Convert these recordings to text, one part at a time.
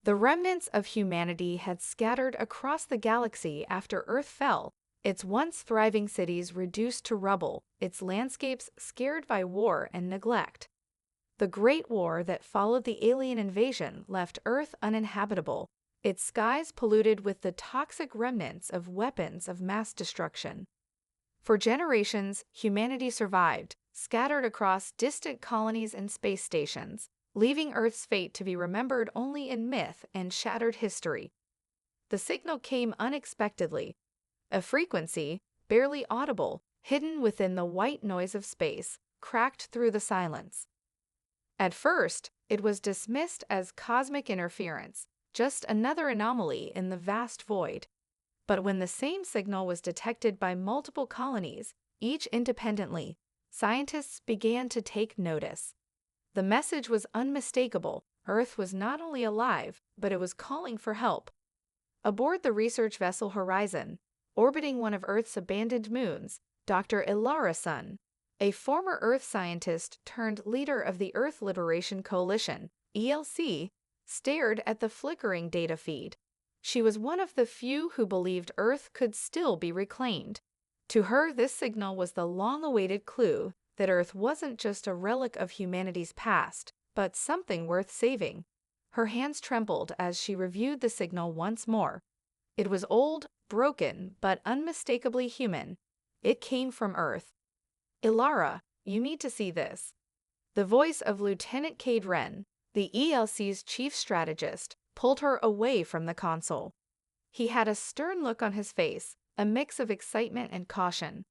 The remnants of humanity had scattered across the galaxy after Earth fell, its once thriving cities reduced to rubble, its landscapes scarred by war and neglect. The Great War that followed the alien invasion left Earth uninhabitable, its skies polluted with the toxic remnants of weapons of mass destruction. For generations, humanity survived, scattered across distant colonies and space stations, leaving Earth's fate to be remembered only in myth and shattered history. The signal came unexpectedly, a frequency, barely audible, hidden within the white noise of space, cracked through the silence. At first, it was dismissed as cosmic interference, just another anomaly in the vast void. But when the same signal was detected by multiple colonies, each independently, scientists began to take notice. The message was unmistakable. Earth was not only alive, but it was calling for help. Aboard the research vessel Horizon, orbiting one of Earth's abandoned moons, Dr. Ilara Sun, a former Earth scientist turned leader of the Earth Liberation Coalition, ELC, stared at the flickering data feed. She was one of the few who believed Earth could still be reclaimed. To her, this signal was the long-awaited clue that Earth wasn't just a relic of humanity's past, but something worth saving. Her hands trembled as she reviewed the signal once more. It was old, broken, but unmistakably human. It came from Earth. "Ilara, you need to see this." The voice of Lieutenant Cade Wren, the ELC's chief strategist, pulled her away from the console. He had a stern look on his face, a mix of excitement and caution.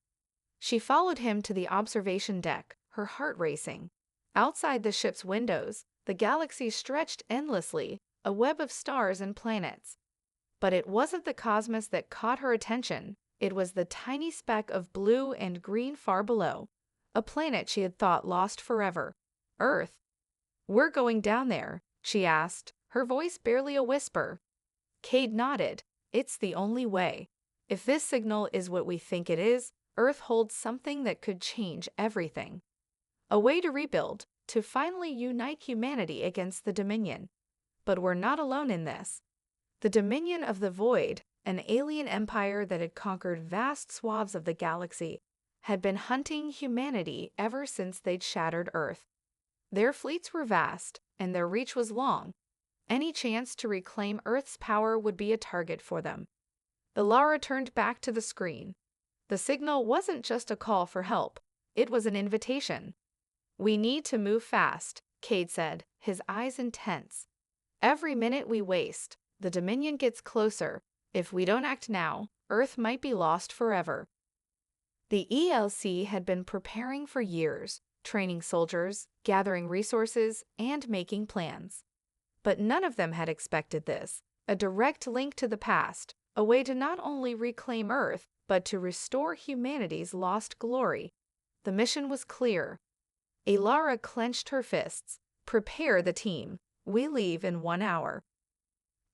She followed him to the observation deck, her heart racing. Outside the ship's windows, the galaxy stretched endlessly, a web of stars and planets. But it wasn't the cosmos that caught her attention. It was the tiny speck of blue and green far below, a planet she had thought lost forever. Earth. "We're going down there," she asked, her voice barely a whisper. Cade nodded. "It's the only way. If this signal is what we think it is, Earth holds something that could change everything. A way to rebuild, to finally unite humanity against the Dominion. But we're not alone in this. The Dominion of the Void, an alien empire that had conquered vast swaths of the galaxy, had been hunting humanity ever since they'd shattered Earth. Their fleets were vast, and their reach was long. Any chance to reclaim Earth's power would be a target for them. Ilara turned back to the screen. The signal wasn't just a call for help. It was an invitation. "We need to move fast," Cade said, his eyes intense. "Every minute we waste, the Dominion gets closer. If we don't act now, Earth might be lost forever." The ELC had been preparing for years, training soldiers, gathering resources, and making plans. But none of them had expected this, a direct link to the past, a way to not only reclaim Earth, but to restore humanity's lost glory. The mission was clear. Ilara clenched her fists. "Prepare the team. We leave in 1 hour."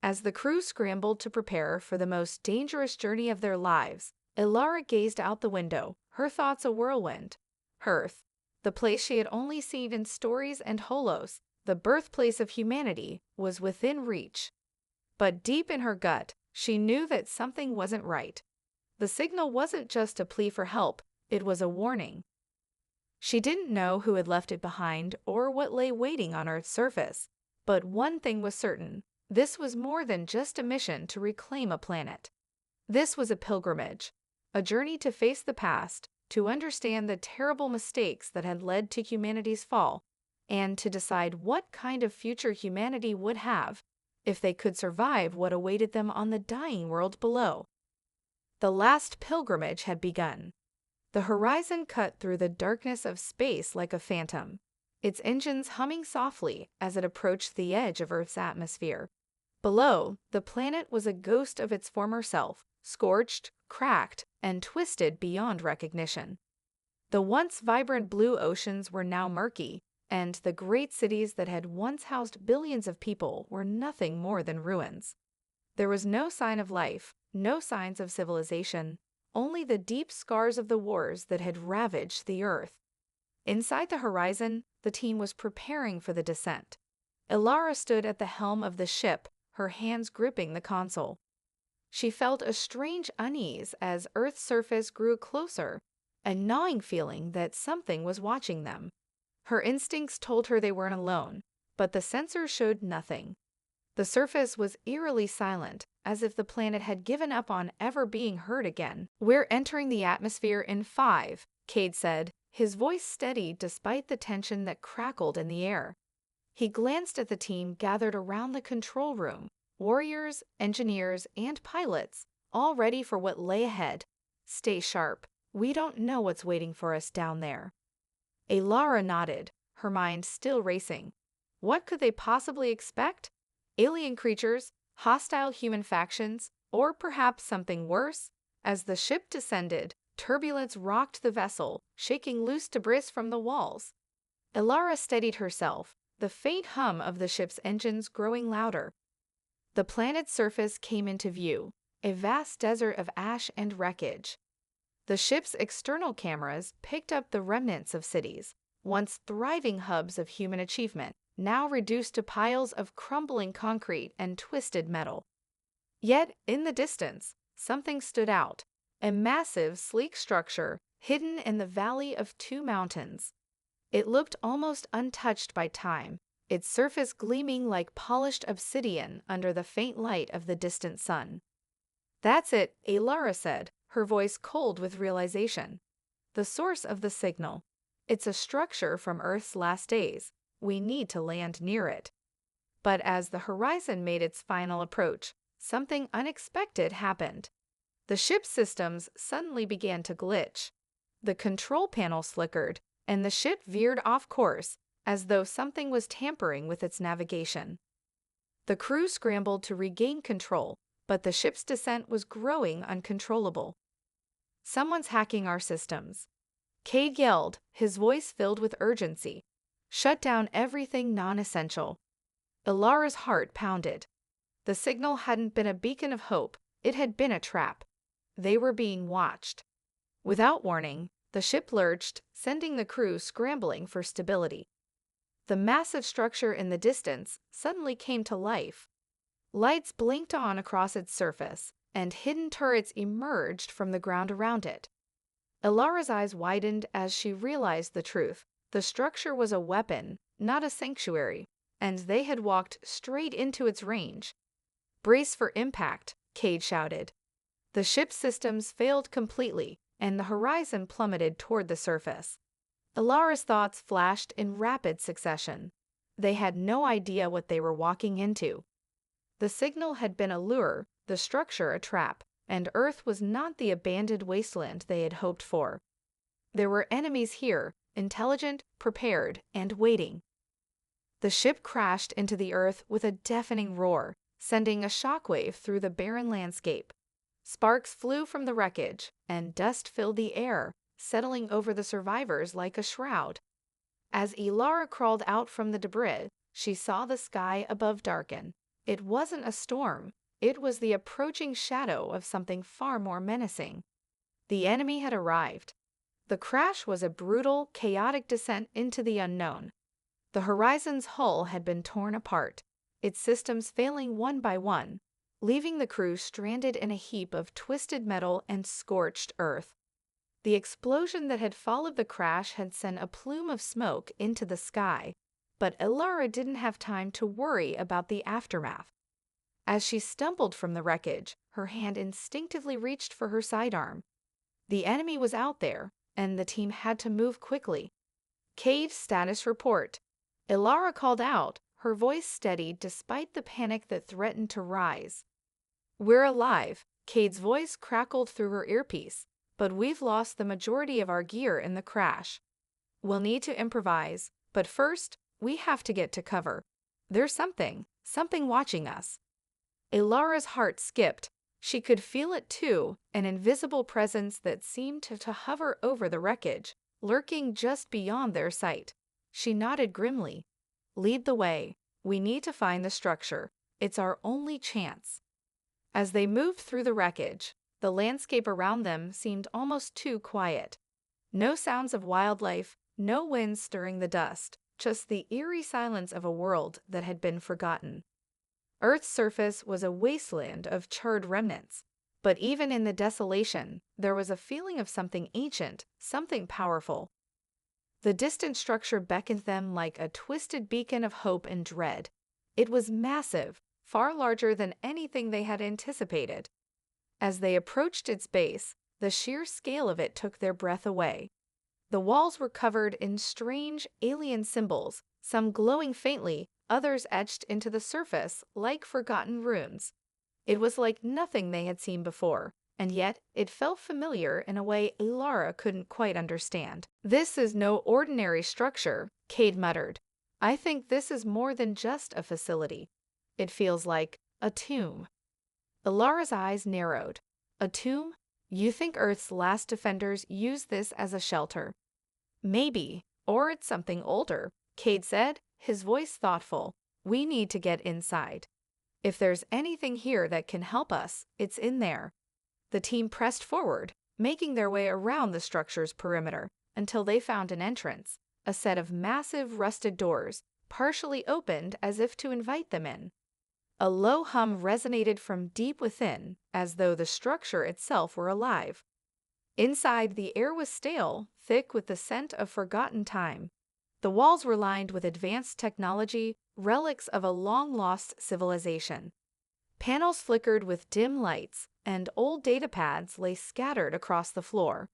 As the crew scrambled to prepare for the most dangerous journey of their lives, Ilara gazed out the window, her thoughts a whirlwind. Earth, the place she had only seen in stories and holos, the birthplace of humanity, was within reach. But deep in her gut, she knew that something wasn't right. The signal wasn't just a plea for help, it was a warning. She didn't know who had left it behind or what lay waiting on Earth's surface. But one thing was certain. This was more than just a mission to reclaim a planet. This was a pilgrimage, a journey to face the past, to understand the terrible mistakes that had led to humanity's fall, and to decide what kind of future humanity would have if they could survive what awaited them on the dying world below. The last pilgrimage had begun. The horizon cut through the darkness of space like a phantom, its engines humming softly as it approached the edge of Earth's atmosphere. Below, the planet was a ghost of its former self, scorched, cracked, and twisted beyond recognition. The once vibrant blue oceans were now murky, and the great cities that had once housed billions of people were nothing more than ruins. There was no sign of life, no signs of civilization, only the deep scars of the wars that had ravaged the Earth. Inside the horizon, the team was preparing for the descent. Ilara stood at the helm of the ship, her hands gripping the console. She felt a strange unease as Earth's surface grew closer, a gnawing feeling that something was watching them. Her instincts told her they weren't alone, but the sensors showed nothing. The surface was eerily silent, as if the planet had given up on ever being heard again. "We're entering the atmosphere in 5, Cade said, his voice steady despite the tension that crackled in the air. He glanced at the team gathered around the control room, warriors, engineers, and pilots, all ready for what lay ahead. "Stay sharp. We don't know what's waiting for us down there." Alara nodded, her mind still racing. What could they possibly expect? Alien creatures, hostile human factions, or perhaps something worse? As the ship descended, turbulence rocked the vessel, shaking loose debris from the walls. Alara steadied herself, the faint hum of the ship's engines growing louder. The planet's surface came into view, a vast desert of ash and wreckage. The ship's external cameras picked up the remnants of cities, once thriving hubs of human achievement, now reduced to piles of crumbling concrete and twisted metal. Yet, in the distance, something stood out, a massive, sleek structure hidden in the valley of 2 mountains. It looked almost untouched by time, its surface gleaming like polished obsidian under the faint light of the distant sun. "That's it," Alara said, her voice cold with realization. "The source of the signal. It's a structure from Earth's last days. We need to land near it." But as the horizon made its final approach, something unexpected happened. The ship's systems suddenly began to glitch. The control panel flickered, and the ship veered off course, as though something was tampering with its navigation. The crew scrambled to regain control, but the ship's descent was growing uncontrollable. "Someone's hacking our systems." Cade yelled, his voice filled with urgency. "Shut down everything non-essential." Alara's heart pounded. The signal hadn't been a beacon of hope, it had been a trap. They were being watched. Without warning, the ship lurched, sending the crew scrambling for stability. The massive structure in the distance suddenly came to life. Lights blinked on across its surface, and hidden turrets emerged from the ground around it. Alara's eyes widened as she realized the truth. The structure was a weapon, not a sanctuary, and they had walked straight into its range. "Brace for impact," Cade shouted. The ship's systems failed completely, and the horizon plummeted toward the surface. Alara's thoughts flashed in rapid succession. They had no idea what they were walking into. The signal had been a lure, the structure a trap, and Earth was not the abandoned wasteland they had hoped for. There were enemies here, intelligent, prepared, and waiting. The ship crashed into the Earth with a deafening roar, sending a shockwave through the barren landscape. Sparks flew from the wreckage, and dust filled the air, settling over the survivors like a shroud. As Alara crawled out from the debris, she saw the sky above darken. It wasn't a storm, it was the approaching shadow of something far more menacing. The enemy had arrived. The crash was a brutal, chaotic descent into the unknown. The horizon's hull had been torn apart, its systems failing one by one, leaving the crew stranded in a heap of twisted metal and scorched earth. The explosion that had followed the crash had sent a plume of smoke into the sky, but Alara didn't have time to worry about the aftermath. As she stumbled from the wreckage, her hand instinctively reached for her sidearm. The enemy was out there, and the team had to move quickly. "Cade, status report." Alara called out, her voice steady despite the panic that threatened to rise. "We're alive," Cade's voice crackled through her earpiece, "but we've lost the majority of our gear in the crash. We'll need to improvise, but first, we have to get to cover. There's something watching us." Alara's heart skipped. She could feel it too, an invisible presence that seemed to hover over the wreckage, lurking just beyond their sight. She nodded grimly. "Lead the way. We need to find the structure. It's our only chance." As they moved through the wreckage, the landscape around them seemed almost too quiet. No sounds of wildlife, no wind stirring the dust, just the eerie silence of a world that had been forgotten. Earth's surface was a wasteland of charred remnants. But even in the desolation, there was a feeling of something ancient, something powerful. The distant structure beckoned them like a twisted beacon of hope and dread. It was massive, far larger than anything they had anticipated. As they approached its base, the sheer scale of it took their breath away. The walls were covered in strange, alien symbols, some glowing faintly, others etched into the surface like forgotten runes. It was like nothing they had seen before, and yet it felt familiar in a way Alara couldn't quite understand. "This is no ordinary structure," Cade muttered. "I think this is more than just a facility. It feels like a tomb." Alara's eyes narrowed. "A tomb? You think Earth's last defenders used this as a shelter?" "Maybe, or it's something older," Cade said, his voice thoughtful. "We need to get inside. If there's anything here that can help us, it's in there." The team pressed forward, making their way around the structure's perimeter until they found an entrance, a set of massive rusted doors, partially opened as if to invite them in. A low hum resonated from deep within, as though the structure itself were alive. Inside, the air was stale, thick with the scent of forgotten time. The walls were lined with advanced technology, relics of a long-lost civilization. Panels flickered with dim lights, and old data pads lay scattered across the floor.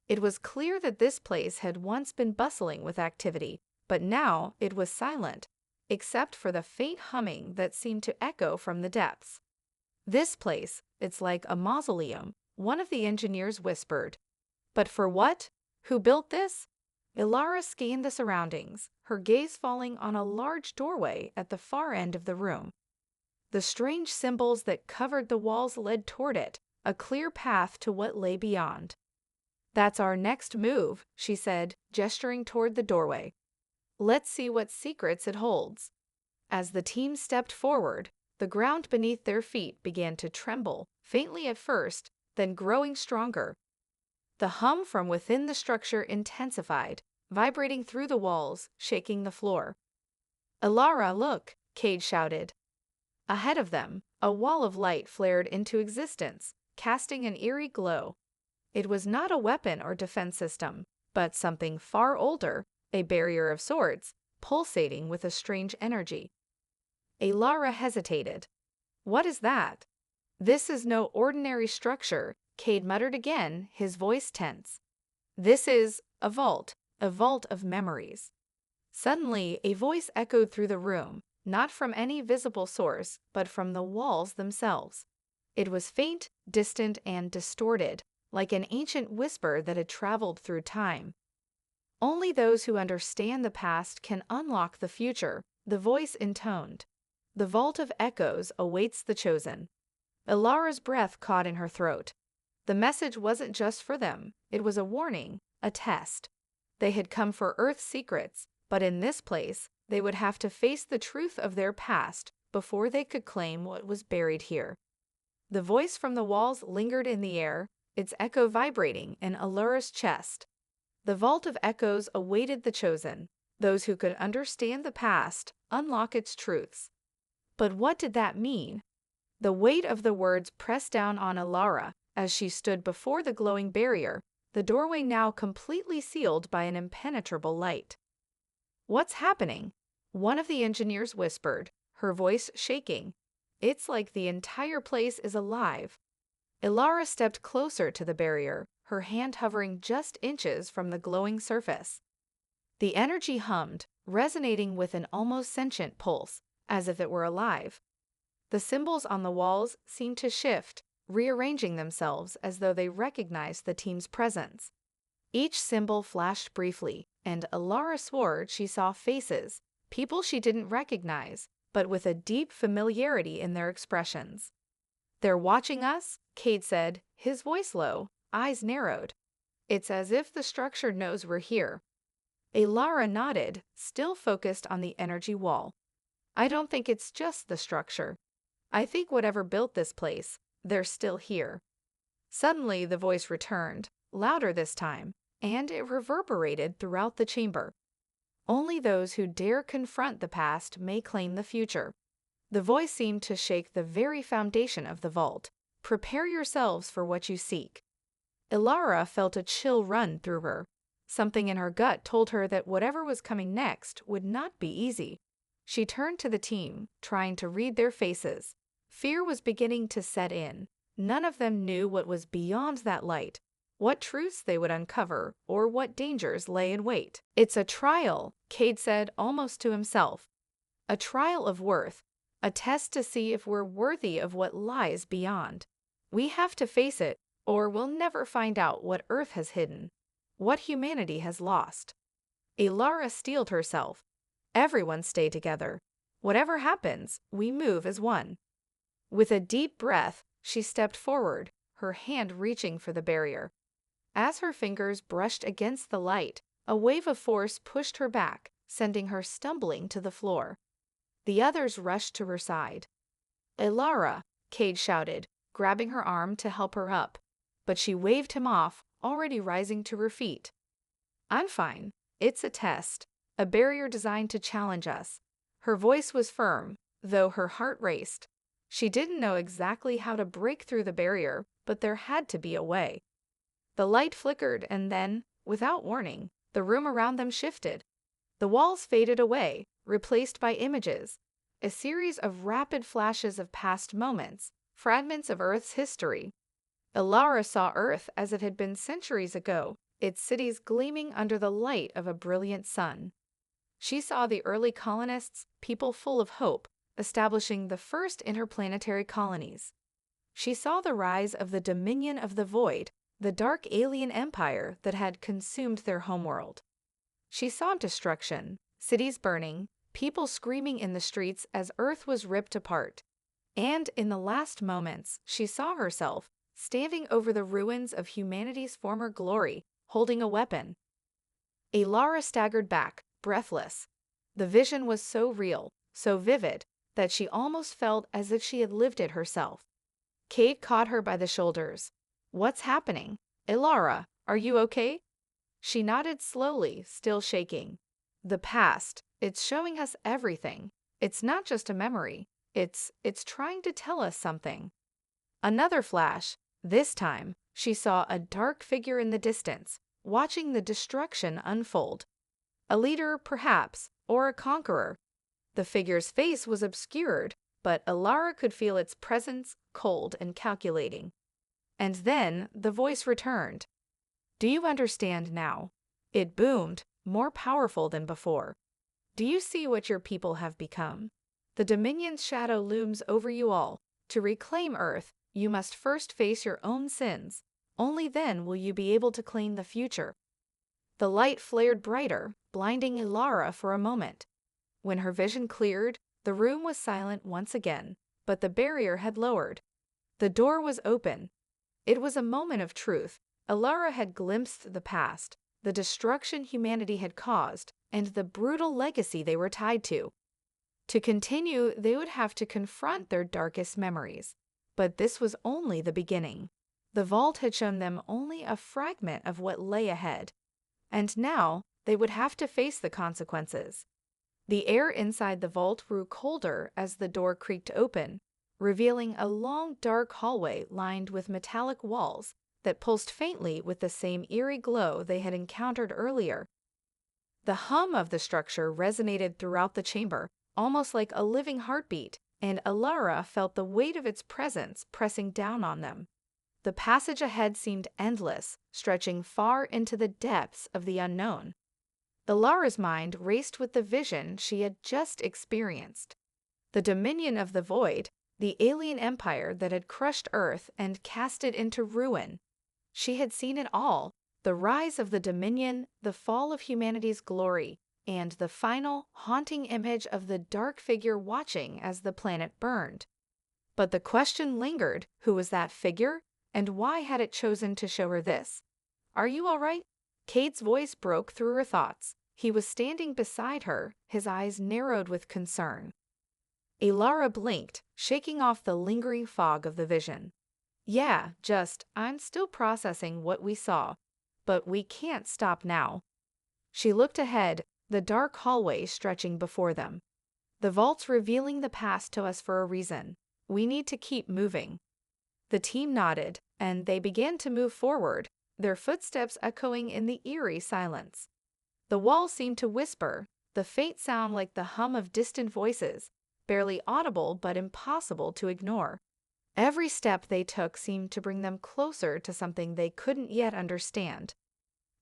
It was clear that this place had once been bustling with activity, but now it was silent, except for the faint humming that seemed to echo from the depths. "This place, it's like a mausoleum," one of the engineers whispered. "But for what? Who built this?" Alara scanned the surroundings, her gaze falling on a large doorway at the far end of the room. The strange symbols that covered the walls led toward it, a clear path to what lay beyond. "That's our next move," she said, gesturing toward the doorway. "Let's see what secrets it holds." As the team stepped forward, the ground beneath their feet began to tremble, faintly at first, then growing stronger. The hum from within the structure intensified, vibrating through the walls, shaking the floor. "Alara, look!" Cade shouted. Ahead of them, a wall of light flared into existence, casting an eerie glow. It was not a weapon or defense system, but something far older, a barrier of sorts, pulsating with a strange energy. Alara hesitated. "What is that?" "This is no ordinary structure," Cade muttered again, his voice tense. "This is a vault of memories." Suddenly, a voice echoed through the room, not from any visible source, but from the walls themselves. It was faint, distant, and distorted, like an ancient whisper that had traveled through time. "Only those who understand the past can unlock the future," the voice intoned. "The Vault of Echoes awaits the chosen." Alara's breath caught in her throat. The message wasn't just for them, it was a warning, a test. They had come for Earth's secrets, but in this place, they would have to face the truth of their past before they could claim what was buried here. The voice from the walls lingered in the air, its echo vibrating in Alara's chest. The Vault of Echoes awaited the chosen, those who could understand the past, unlock its truths. But what did that mean? The weight of the words pressed down on Alara as she stood before the glowing barrier, the doorway now completely sealed by an impenetrable light. "What's happening?" one of the engineers whispered, her voice shaking. "It's like the entire place is alive." Alara stepped closer to the barrier, her hand hovering just inches from the glowing surface. The energy hummed, resonating with an almost sentient pulse, as if it were alive. The symbols on the walls seemed to shift, rearranging themselves as though they recognized the team's presence. Each symbol flashed briefly, and Alara swore she saw faces, people she didn't recognize, but with a deep familiarity in their expressions. "They're watching us," Cade said, his voice low, eyes narrowed. "It's as if the structure knows we're here." Alara nodded, still focused on the energy wall. "I don't think it's just the structure. I think whatever built this place, they're still here." Suddenly the voice returned, louder this time, and it reverberated throughout the chamber. "Only those who dare confront the past may claim the future." The voice seemed to shake the very foundation of the vault. Prepare yourselves for what you seek. Ilara felt a chill run through her. Something in her gut told her that whatever was coming next would not be easy. She turned to the team, trying to read their faces. Fear was beginning to set in. None of them knew what was beyond that light, what truths they would uncover, or what dangers lay in wait. It's a trial, Cade said almost to himself. A trial of worth, a test to see if we're worthy of what lies beyond. We have to face it, or we'll never find out what Earth has hidden, what humanity has lost. Ilara steeled herself. Everyone stay together. Whatever happens, we move as one. With a deep breath, she stepped forward, her hand reaching for the barrier. As her fingers brushed against the light, a wave of force pushed her back, sending her stumbling to the floor. The others rushed to her side. Ilara, Cade shouted, grabbing her arm to help her up, but she waved him off, already rising to her feet. I'm fine. It's a test, a barrier designed to challenge us. Her voice was firm, though her heart raced. She didn't know exactly how to break through the barrier, but there had to be a way. The light flickered and then, without warning, the room around them shifted. The walls faded away, replaced by images, a series of rapid flashes of past moments, fragments of Earth's history. Ilara saw Earth as it had been centuries ago, its cities gleaming under the light of a brilliant sun. She saw the early colonists, people full of hope, establishing the first interplanetary colonies. She saw the rise of the Dominion of the Void, the dark alien empire that had consumed their homeworld. She saw destruction, cities burning, people screaming in the streets as Earth was ripped apart. And in the last moments, she saw herself, standing over the ruins of humanity's former glory, holding a weapon. Ilara staggered back, breathless. The vision was so real, so vivid, that she almost felt as if she had lived it herself. Cade caught her by the shoulders. What's happening? Ilara, are you okay? She nodded slowly, still shaking. The past, it's showing us everything. It's not just a memory. It's trying to tell us something. Another flash. This time, she saw a dark figure in the distance, watching the destruction unfold. A leader, perhaps, or a conqueror. The figure's face was obscured, but Ilara could feel its presence, cold and calculating. And then the voice returned. Do you understand now? It boomed, more powerful than before. Do you see what your people have become? The Dominion's shadow looms over you all. To reclaim Earth, you must first face your own sins. Only then will you be able to claim the future. The light flared brighter, blinding Ilara for a moment. When her vision cleared, the room was silent once again, but the barrier had lowered. The door was open. It was a moment of truth. Ilara had glimpsed the past, the destruction humanity had caused, and the brutal legacy they were tied to. To continue, they would have to confront their darkest memories. But this was only the beginning. The vault had shown them only a fragment of what lay ahead. And now, they would have to face the consequences. The air inside the vault grew colder as the door creaked open, revealing a long, dark hallway lined with metallic walls that pulsed faintly with the same eerie glow they had encountered earlier. The hum of the structure resonated throughout the chamber, almost like a living heartbeat, and Ilara felt the weight of its presence pressing down on them. The passage ahead seemed endless, stretching far into the depths of the unknown. Ilara's mind raced with the vision she had just experienced. The Dominion of the Void, the alien empire that had crushed Earth and cast it into ruin. She had seen it all, the rise of the Dominion, the fall of humanity's glory, and the final, haunting image of the dark figure watching as the planet burned. But the question lingered, who was that figure, and why had it chosen to show her this? Are you all right? Cade's voice broke through her thoughts. He was standing beside her, his eyes narrowed with concern. Ilara blinked, shaking off the lingering fog of the vision. Yeah, I'm still processing what we saw, but we can't stop now. She looked ahead, the dark hallway stretching before them. The vault's revealing the past to us for a reason. We need to keep moving." The team nodded, and they began to move forward, their footsteps echoing in the eerie silence. The walls seemed to whisper, the faint sound like the hum of distant voices, barely audible but impossible to ignore. Every step they took seemed to bring them closer to something they couldn't yet understand.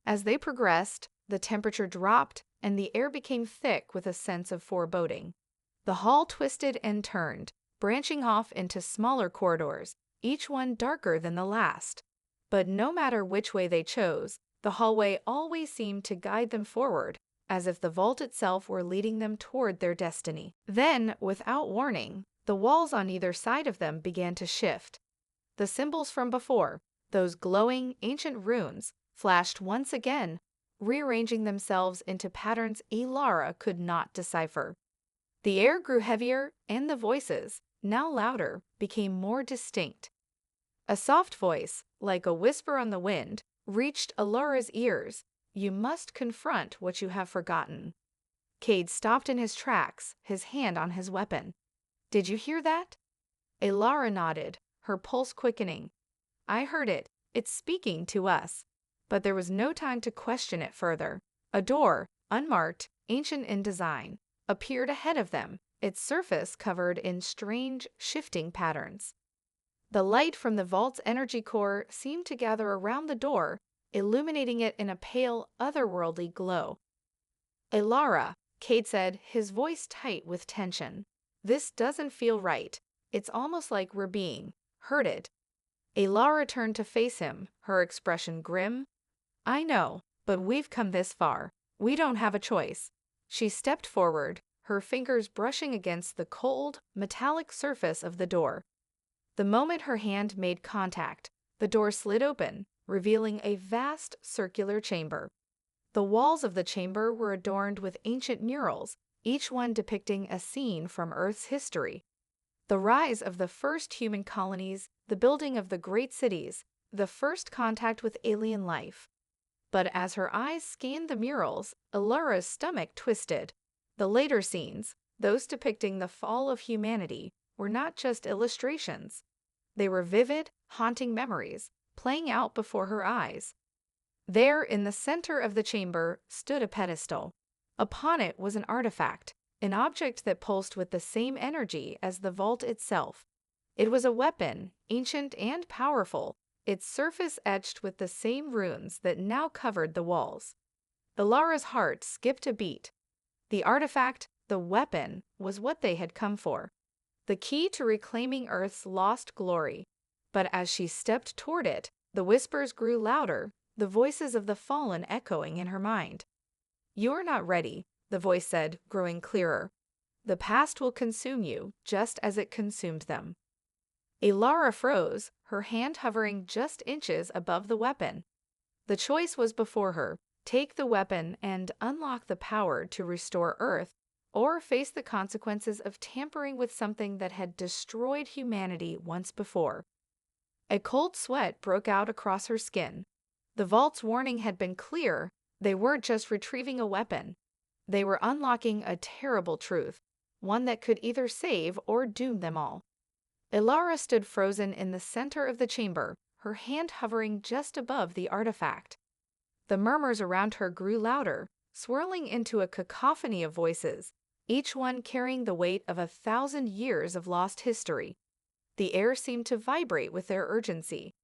As they progressed, the temperature dropped and the air became thick with a sense of foreboding. The hall twisted and turned, branching off into smaller corridors, each one darker than the last. But no matter which way they chose, the hallway always seemed to guide them forward, as if the vault itself were leading them toward their destiny. Then, without warning, the walls on either side of them began to shift. The symbols from before, those glowing, ancient runes, flashed once again, rearranging themselves into patterns Elara could not decipher. The air grew heavier, and the voices, now louder, became more distinct. A soft voice, like a whisper on the wind, reached Elara's ears. "You must confront what you have forgotten." Cade stopped in his tracks, his hand on his weapon. "Did you hear that?" Elara nodded, her pulse quickening. "I heard it. It's speaking to us." But there was no time to question it further. A door, unmarked, ancient in design, appeared ahead of them, its surface covered in strange, shifting patterns. The light from the vault's energy core seemed to gather around the door, illuminating it in a pale, otherworldly glow. "Elara," Cade said, his voice tight with tension. "This doesn't feel right. It's almost like we're being herded." Elara turned to face him, her expression grim. "I know, but we've come this far. We don't have a choice." She stepped forward, her fingers brushing against the cold, metallic surface of the door. The moment her hand made contact, the door slid open, revealing a vast circular chamber. The walls of the chamber were adorned with ancient murals, each one depicting a scene from Earth's history. The rise of the first human colonies, the building of the great cities, the first contact with alien life. But as her eyes scanned the murals, Elara's stomach twisted. The later scenes, those depicting the fall of humanity, were not just illustrations. They were vivid, haunting memories, playing out before her eyes. There, in the center of the chamber, stood a pedestal. Upon it was an artifact, an object that pulsed with the same energy as the vault itself. It was a weapon, ancient and powerful, its surface etched with the same runes that now covered the walls. Elara's heart skipped a beat. The artifact, the weapon, was what they had come for. The key to reclaiming Earth's lost glory. But as she stepped toward it, the whispers grew louder, the voices of the fallen echoing in her mind. "You're not ready," the voice said, growing clearer. "The past will consume you, just as it consumed them." Elara froze, her hand hovering just inches above the weapon. The choice was before her: take the weapon and unlock the power to restore Earth, or face the consequences of tampering with something that had destroyed humanity once before. A cold sweat broke out across her skin. The vault's warning had been clear. They weren't just retrieving a weapon. They were unlocking a terrible truth, one that could either save or doom them all. Elara stood frozen in the center of the chamber, her hand hovering just above the artifact. The murmurs around her grew louder, swirling into a cacophony of voices, each one carrying the weight of 1,000 years of lost history. The air seemed to vibrate with their urgency.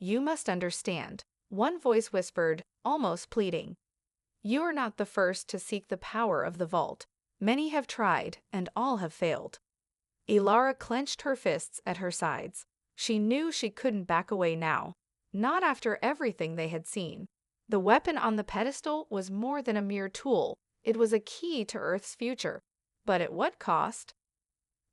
"You must understand," one voice whispered, almost pleading. "You are not the first to seek the power of the vault. Many have tried, and all have failed." Elara clenched her fists at her sides. She knew she couldn't back away now, not after everything they had seen. The weapon on the pedestal was more than a mere tool. It was a key to Earth's future. But at what cost?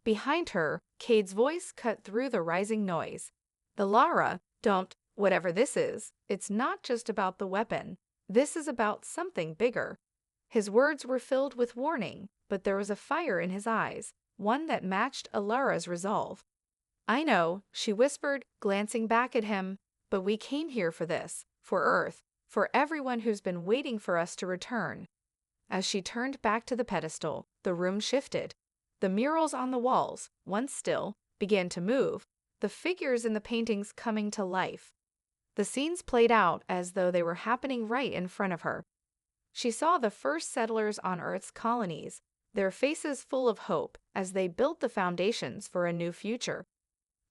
Behind her, Cade's voice cut through the rising noise. "Elara, don't, whatever this is, it's not just about the weapon. This is about something bigger." His words were filled with warning, but there was a fire in his eyes, one that matched Elara's resolve. "I know," she whispered, glancing back at him, "but we came here for this, for Earth, for everyone who's been waiting for us to return." As she turned back to the pedestal, the room shifted. The murals on the walls, once still, began to move, the figures in the paintings coming to life. The scenes played out as though they were happening right in front of her. She saw the first settlers on Earth's colonies, their faces full of hope as they built the foundations for a new future.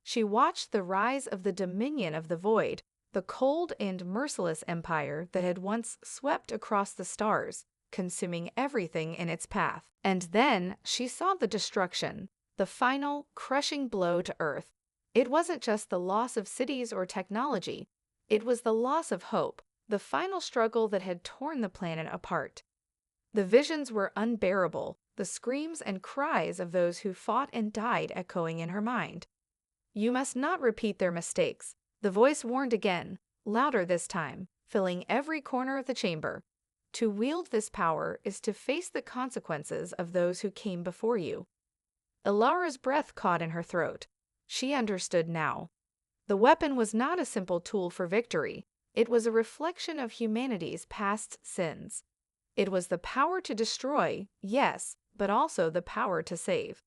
She watched the rise of the Dominion of the Void, the cold and merciless empire that had once swept across the stars, consuming everything in its path. And then she saw the destruction, the final, crushing blow to Earth. It wasn't just the loss of cities or technology. It was the loss of hope, the final struggle that had torn the planet apart. The visions were unbearable, the screams and cries of those who fought and died echoing in her mind. "You must not repeat their mistakes," the voice warned again, louder this time, filling every corner of the chamber. "To wield this power is to face the consequences of those who came before you." Ilara's breath caught in her throat. She understood now. The weapon was not a simple tool for victory. It was a reflection of humanity's past sins. It was the power to destroy, yes, but also the power to save.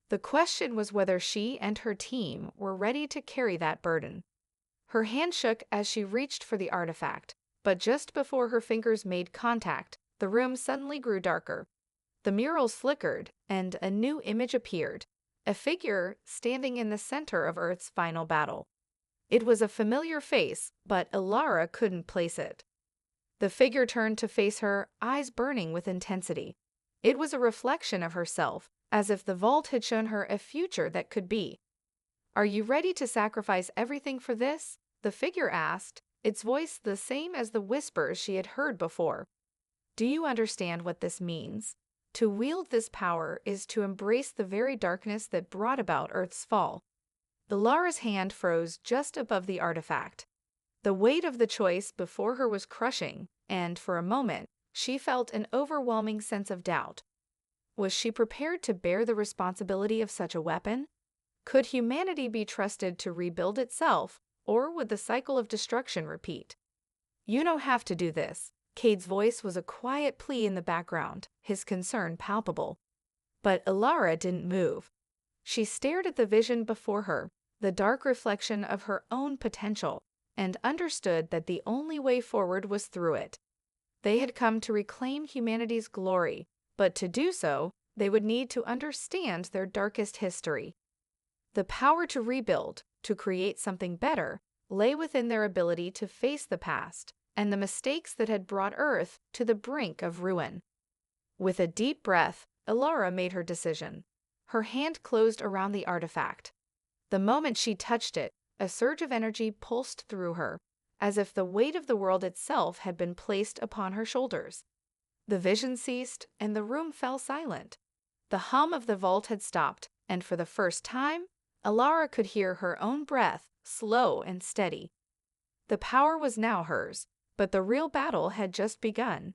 The question was whether she and her team were ready to carry that burden. Her hand shook as she reached for the artifact, but just before her fingers made contact, the room suddenly grew darker. The murals flickered, and a new image appeared, a figure standing in the center of Earth's final battle. It was a familiar face, but Ilara couldn't place it. The figure turned to face her, eyes burning with intensity. It was a reflection of herself, as if the vault had shown her a future that could be. "Are you ready to sacrifice everything for this?" the figure asked, its voice the same as the whispers she had heard before. "Do you understand what this means? To wield this power is to embrace the very darkness that brought about Earth's fall." Ilara's hand froze just above the artifact. The weight of the choice before her was crushing, and for a moment, she felt an overwhelming sense of doubt. Was she prepared to bear the responsibility of such a weapon? Could humanity be trusted to rebuild itself, or would the cycle of destruction repeat? "You don't have to do this." Cade's voice was a quiet plea in the background, his concern palpable. But Ilara didn't move. She stared at the vision before her, the dark reflection of her own potential, and understood that the only way forward was through it. They had come to reclaim humanity's glory, but to do so, they would need to understand their darkest history. The power to rebuild, to create something better, lay within their ability to face the past and the mistakes that had brought Earth to the brink of ruin. With a deep breath, Ilara made her decision. Her hand closed around the artifact. The moment she touched it, a surge of energy pulsed through her, as if the weight of the world itself had been placed upon her shoulders. The vision ceased, and the room fell silent. The hum of the vault had stopped, and for the first time, Ilara could hear her own breath, slow and steady. The power was now hers, but the real battle had just begun.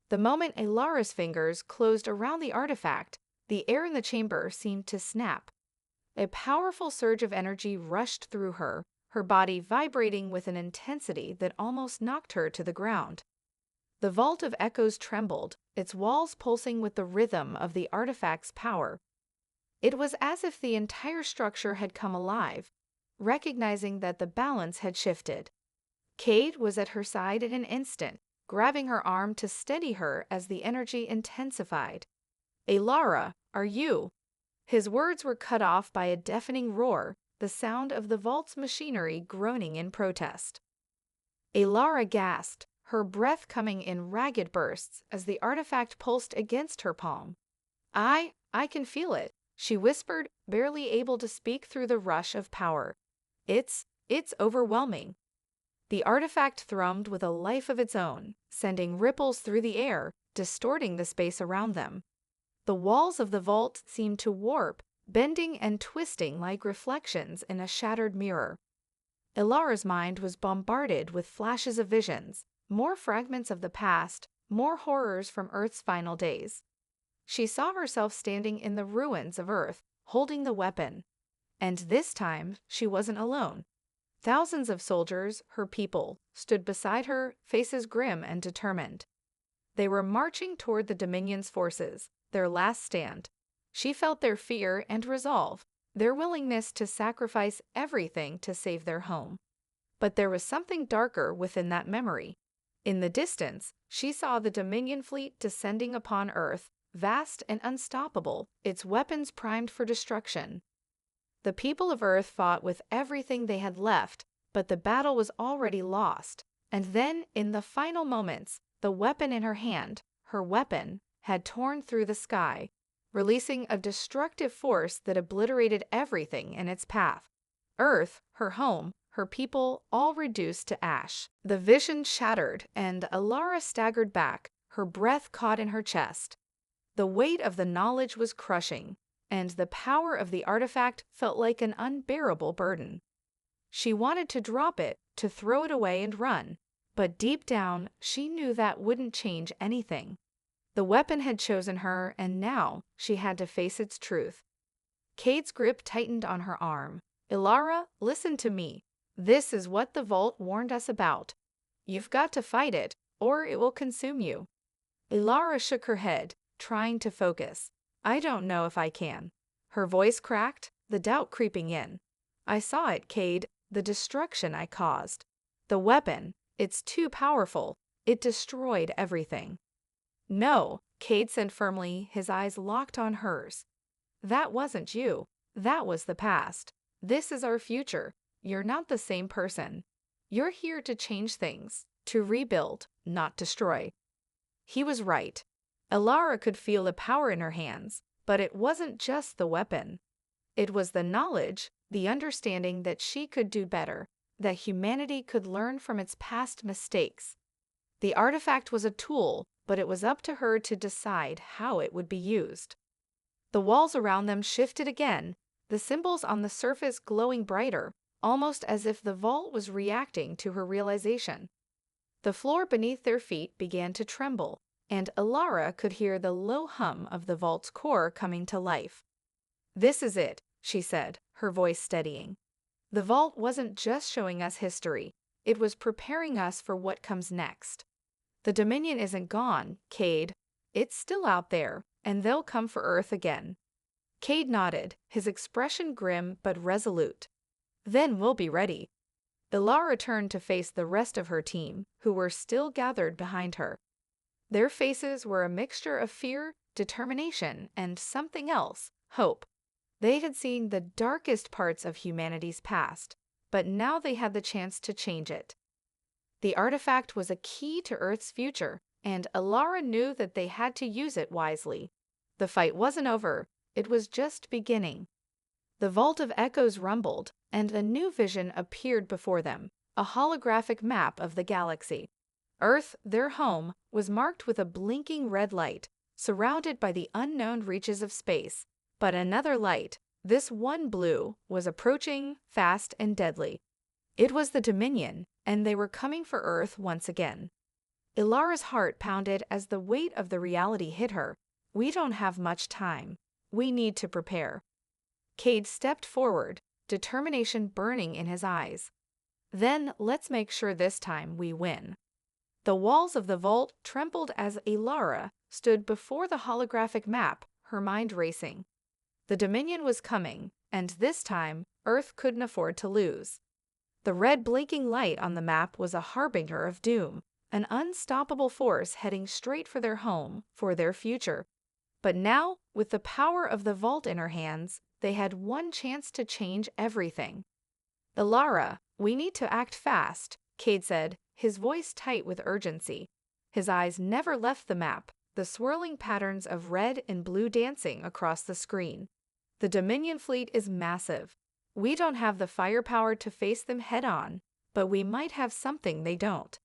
The moment Ilara's fingers closed around the artifact, the air in the chamber seemed to snap. A powerful surge of energy rushed through her, her body vibrating with an intensity that almost knocked her to the ground. The vault of echoes trembled, its walls pulsing with the rhythm of the artifact's power. It was as if the entire structure had come alive, recognizing that the balance had shifted. Cade was at her side in an instant, grabbing her arm to steady her as the energy intensified. "Ilara, are you?" His words were cut off by a deafening roar, the sound of the vault's machinery groaning in protest. Ilara gasped, her breath coming in ragged bursts as the artifact pulsed against her palm. I can feel it," she whispered, barely able to speak through the rush of power. It's overwhelming." The artifact thrummed with a life of its own, sending ripples through the air, distorting the space around them. The walls of the vault seemed to warp, bending and twisting like reflections in a shattered mirror. Ilara's mind was bombarded with flashes of visions, more fragments of the past, more horrors from Earth's final days. She saw herself standing in the ruins of Earth, holding the weapon. And this time, she wasn't alone. Thousands of soldiers, her people, stood beside her, faces grim and determined. They were marching toward the Dominion's forces, their last stand. She felt their fear and resolve, their willingness to sacrifice everything to save their home. But there was something darker within that memory. In the distance, she saw the Dominion fleet descending upon Earth, vast and unstoppable, its weapons primed for destruction. The people of Earth fought with everything they had left, but the battle was already lost. And then, in the final moments, the weapon in her hand, her weapon, had torn through the sky, releasing a destructive force that obliterated everything in its path. Earth, her home, her people, all reduced to ash. The vision shattered, and Alara staggered back, her breath caught in her chest. The weight of the knowledge was crushing, and the power of the artifact felt like an unbearable burden. She wanted to drop it, to throw it away and run, but deep down, she knew that wouldn't change anything. The weapon had chosen her, and now she had to face its truth. Cade's grip tightened on her arm. Ilara, listen to me. This is what the Vault warned us about. You've got to fight it, or it will consume you. Ilara shook her head, trying to focus. I don't know if I can. Her voice cracked, the doubt creeping in. I saw it, Cade, the destruction I caused. The weapon, it's too powerful. It destroyed everything. No, Cade said firmly, his eyes locked on hers. That wasn't you. That was the past. This is our future. You're not the same person. You're here to change things, to rebuild, not destroy. He was right. Ilara could feel the power in her hands, but it wasn't just the weapon. It was the knowledge, the understanding that she could do better, that humanity could learn from its past mistakes. The artifact was a tool, but it was up to her to decide how it would be used. The walls around them shifted again, the symbols on the surface glowing brighter, almost as if the vault was reacting to her realization. The floor beneath their feet began to tremble, and Ilara could hear the low hum of the vault's core coming to life. This is it, she said, her voice steadying. The vault wasn't just showing us history, it was preparing us for what comes next. The Dominion isn't gone, Cade. It's still out there, and they'll come for Earth again. Cade nodded, his expression grim but resolute. Then we'll be ready. Ilara turned to face the rest of her team, who were still gathered behind her. Their faces were a mixture of fear, determination, and something else, hope. They had seen the darkest parts of humanity's past, but now they had the chance to change it. The artifact was a key to Earth's future, and Ilara knew that they had to use it wisely. The fight wasn't over, it was just beginning. The Vault of Echoes rumbled, and a new vision appeared before them, a holographic map of the galaxy. Earth, their home, was marked with a blinking red light, surrounded by the unknown reaches of space. But another light, this one blue, was approaching, fast and deadly. It was the Dominion, and they were coming for Earth once again. Ilara's heart pounded as the weight of the reality hit her. We don't have much time. We need to prepare. Cade stepped forward, determination burning in his eyes. Then let's make sure this time we win. The walls of the vault trembled as Ilara stood before the holographic map, her mind racing. The Dominion was coming, and this time, Earth couldn't afford to lose. The red blinking light on the map was a harbinger of doom, an unstoppable force heading straight for their home, for their future. But now, with the power of the vault in her hands, they had one chance to change everything. Ilara, we need to act fast, Cade said, his voice tight with urgency. His eyes never left the map, the swirling patterns of red and blue dancing across the screen. The Dominion fleet is massive. We don't have the firepower to face them head-on, but we might have something they don't.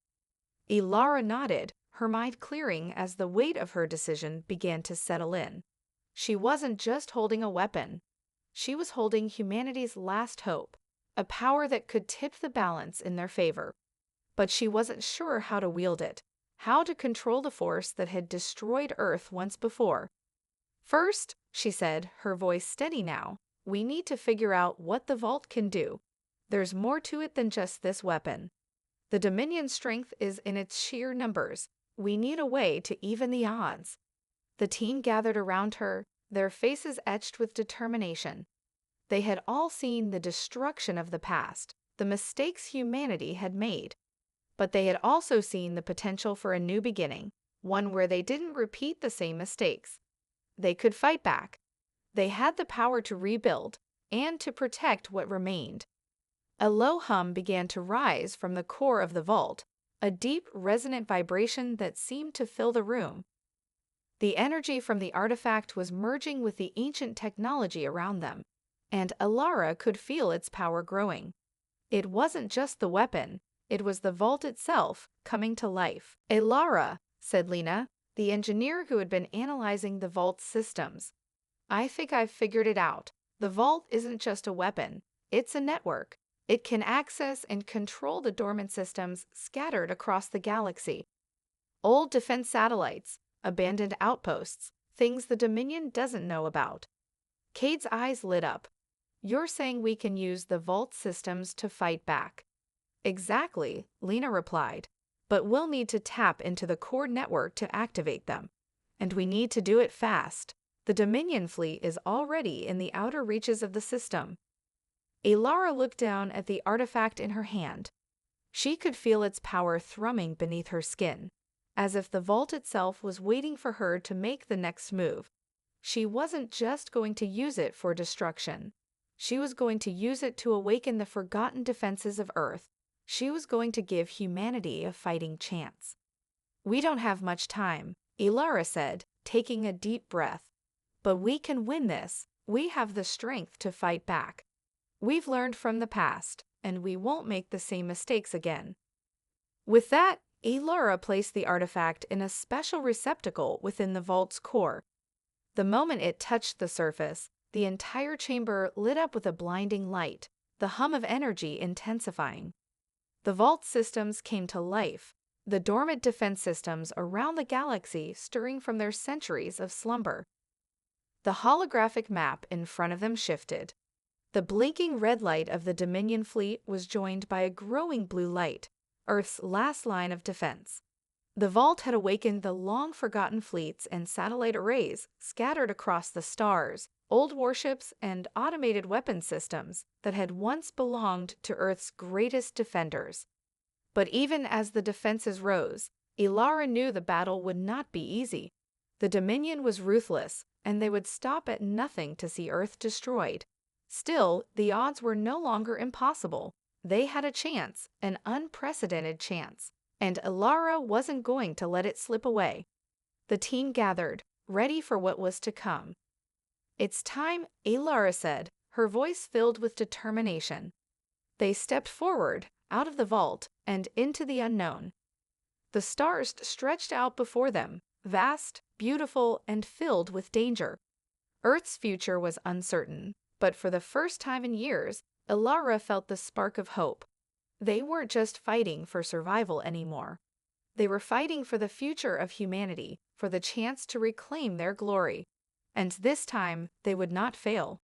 Ilara nodded, her mind clearing as the weight of her decision began to settle in. She wasn't just holding a weapon. She was holding humanity's last hope, a power that could tip the balance in their favor. But she wasn't sure how to wield it, how to control the force that had destroyed Earth once before. First, she said, her voice steady now, we need to figure out what the vault can do. There's more to it than just this weapon. The Dominion's strength is in its sheer numbers. We need a way to even the odds. The team gathered around her, their faces etched with determination. They had all seen the destruction of the past, the mistakes humanity had made. But they had also seen the potential for a new beginning, one where they didn't repeat the same mistakes. They could fight back. They had the power to rebuild and to protect what remained. A low hum began to rise from the core of the vault, a deep, resonant vibration that seemed to fill the room. The energy from the artifact was merging with the ancient technology around them, and Alara could feel its power growing. It wasn't just the weapon, it was the vault itself coming to life. "Alara," said Lena, the engineer who had been analyzing the vault's systems. "I think I've figured it out. The vault isn't just a weapon, it's a network. It can access and control the dormant systems scattered across the galaxy. Old defense satellites, abandoned outposts, things the Dominion doesn't know about." Cade's eyes lit up. "You're saying we can use the vault systems to fight back?" "Exactly," Lena replied. "But we'll need to tap into the core network to activate them. And we need to do it fast. The Dominion fleet is already in the outer reaches of the system." Alara looked down at the artifact in her hand. She could feel its power thrumming beneath her skin, as if the vault itself was waiting for her to make the next move. She wasn't just going to use it for destruction. She was going to use it to awaken the forgotten defenses of Earth. She was going to give humanity a fighting chance. "We don't have much time," Alara said, taking a deep breath. "But we can win this. We have the strength to fight back. We've learned from the past, and we won't make the same mistakes again." With that, Alara placed the artifact in a special receptacle within the vault's core. The moment it touched the surface, the entire chamber lit up with a blinding light, the hum of energy intensifying. The vault systems came to life, the dormant defense systems around the galaxy stirring from their centuries of slumber. The holographic map in front of them shifted. The blinking red light of the Dominion fleet was joined by a growing blue light, Earth's last line of defense. The vault had awakened the long-forgotten fleets and satellite arrays scattered across the stars, old warships and automated weapon systems that had once belonged to Earth's greatest defenders. But even as the defenses rose, Alara knew the battle would not be easy. The Dominion was ruthless, and they would stop at nothing to see Earth destroyed. Still, the odds were no longer impossible. They had a chance, an unprecedented chance, and Alara wasn't going to let it slip away. The team gathered, ready for what was to come. "It's time," Alara said, her voice filled with determination. They stepped forward, out of the vault, and into the unknown. The stars stretched out before them, vast, beautiful, and filled with danger. Earth's future was uncertain, but for the first time in years, Alara felt the spark of hope. They weren't just fighting for survival anymore. They were fighting for the future of humanity, for the chance to reclaim their glory. And this time, they would not fail.